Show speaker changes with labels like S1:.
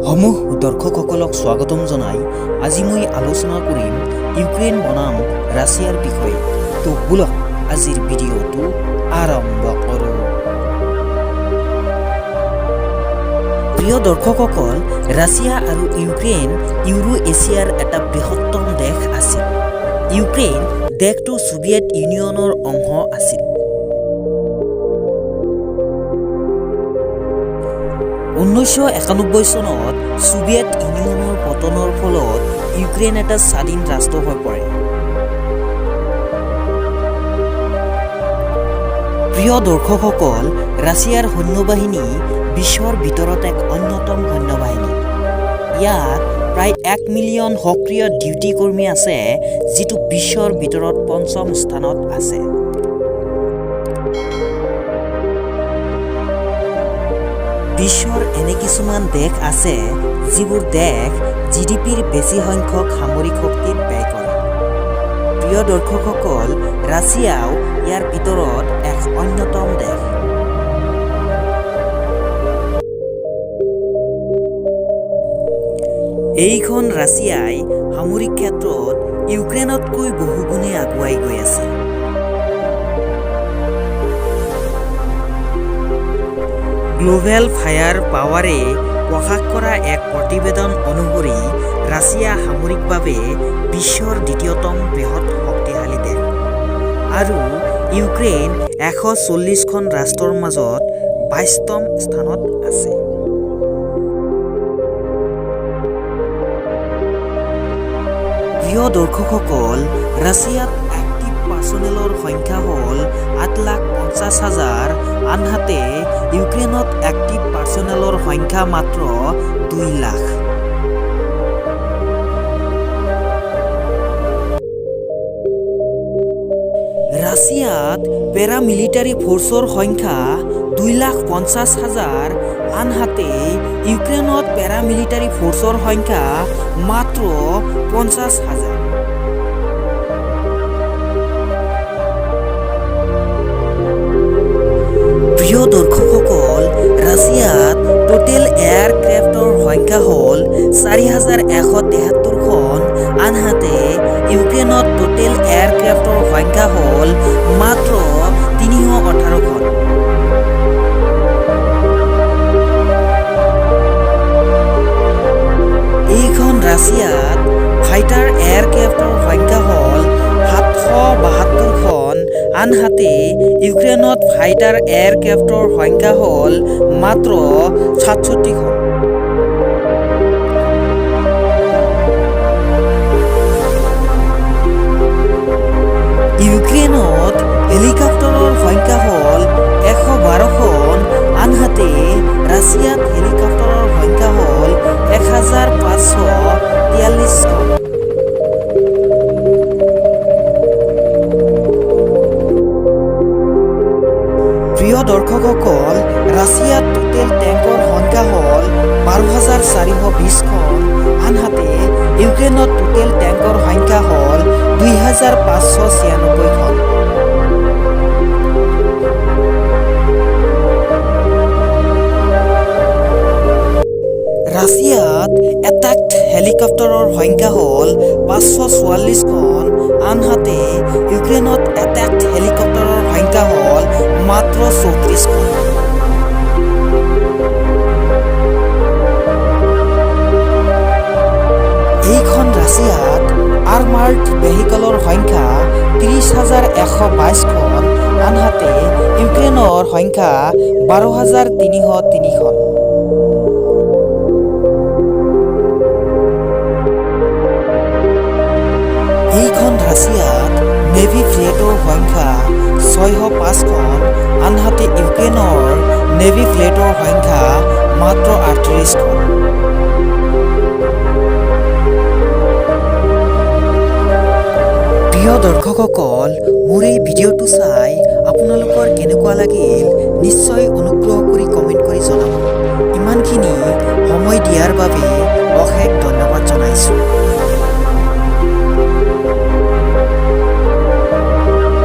S1: সমূহ দৰ্শকসকলক স্বাগতম জনাই আজি মই আলোচনা কৰিম ইউক্ৰেইন বনাম ৰাছিয়াৰ বিষয়ে। তো বলক আজিৰ ভিডিঅ'টো আৰম্ভ কৰোঁ। প্ৰিয় দৰ্শকসকল, ৰাছিয়া আৰু ইউক্ৰেইন ইউৰো এছিয়াৰ এটা বৃহত্তম দেশ আছিল। ইউক্ৰেইন দেশটো ছোভিয়েট ইউনিয়নৰ অংশ আছিল। 1991 চনত ছোভিয়েট ইউনিয়নৰ পতনৰ ফলত ইউক্ৰেইন এটা স্বাধীন ৰাষ্ট্ৰ হৈ পৰে। প্ৰিয় দৰ্শকসকল, ৰাছিয়াৰ সৈন্যবাহিনী বিশ্বৰ ভিতৰত এক অন্যতম সৈন্যবাহিনী। ইয়াত প্ৰায় 1 মিলিয়ন সক্ৰিয় ডিউটি কৰ্মী আছে, যিটো বিশ্বৰ ভিতৰত 5ম স্থানত আছে। বিশ্বৰ এনে কিছুমান দেশ আছে যিবোৰ দেশ GDPৰ বেছি সংখ্যক সামৰিক শক্তিত ব্যয় কৰে। প্ৰিয় দৰ্শকসকল, ৰাছিয়াও ইয়াৰ ভিতৰত এক অন্যতম দেশ। এইখন ৰাছিয়াই সামৰিক ক্ষেত্ৰত ইউক্ৰেইনতকৈ বহুগুণে আগুৱাই গৈ আছে। গ্লোবেল ফায়াৰ পাৱাৰে প্ৰকাশ কৰা এক প্ৰতিবেদন অনুসৰি ৰাছিয়া সামৰিকভাৱে বিশ্বৰ দ্বিতীয়তম বৃহৎ শক্তিশালী দেশ আৰু ইউক্ৰেইন 140খন ৰাষ্ট্ৰৰ মাজত 22ম স্থানত আছে। প্ৰিয় দৰ্শকসকল, ৰাছিয়াত এক্টিভ পাৰ্চনেলৰ সংখ্যা হ'ল 8,50,000, আনহাতে ইউক্ৰেইনত এক্টিভ পাৰ্চনেলৰ সংখ্যা মাত্ৰ 2 লাখ। ৰাছিয়াত পেৰামিলিটাৰী ফ'ৰ্চৰ সংখ্যা 2,50,000, আনহাতে ইউক্ৰেইনত পেৰামিলিটাৰী ফ'ৰ্চৰ সংখ্যা মাত্ৰ 50,000। প্ৰিয় দৰ্শকসকল, ৰাছিয়াত টোটেল এয়াৰক্ৰাফ্টৰ সংখ্যা হ'ল 4,173খন, আনহাতে ইউক্ৰেইনত টোটেল এয়াৰক্ৰাফ্টৰ সংখ্যা হ'ল মাত্ৰ 318খন। এইখন ৰাছিয়াত ফাইটাৰ এয়াৰক্ৰাফ্টৰ সংখ্যা হ'ল 772খন, আনহাতে ইউক্ৰেইনত ফাইটাৰ এয়াৰক্ৰাফ্টৰ সংখ্যা হ'ল মাত্ৰ 67খন। ইউক্ৰেইনত হেলিকপ্টাৰৰ সংখ্যা হ'ল 112খন, আনহাতে ৰাছিয়াত হেলিকপ্টাৰৰ সংখ্যা হ'ল 1,543খন। প্ৰিয় দৰ্শকসকল, ৰাছিয়াত টোটেল টেংকৰ সংখ্যা হ'ল 12,420খন, আনহাতে ইউক্ৰেইনত টোটেল টেংকৰ সংখ্যা হ'ল 2,596খন। ৰাছিয়াত এটাক্ড হেলিকপ্টাৰৰ সংখ্যা হ'ল 544খন, আনহাতে ইউক্ৰেইনত এটাক্ড হেলিকপ্টাৰৰ সংখ্যা হ'ল মাত্ৰ 34খন। এইখন ৰাছিয়াত আৰ্মাৰ্ড ভেহিকলৰ সংখ্যা 30,122খন, আনহাতে ইউক্ৰেইনৰ সংখ্যা 12,303খন। এইখন ৰাছিয়াত নেভি ফ্লিটৰ সংখ্যা 605খন, আনহাতে ইউক্ৰেইনৰ নেভি ফ্লিটৰ সংখ্যা মাত্ৰ 38খন। প্ৰিয় দৰ্শকসকল, মোৰ এই ভিডিঅ'টো চাই আপোনালোকৰ কেনেকুৱা লাগিল নিশ্চয় অনুগ্ৰহ কৰি কমেণ্ট কৰি জনাব। ইমানখিনি সময় দিয়াৰ বাবে অশেষ ধন্যবাদ জনাইছোঁ।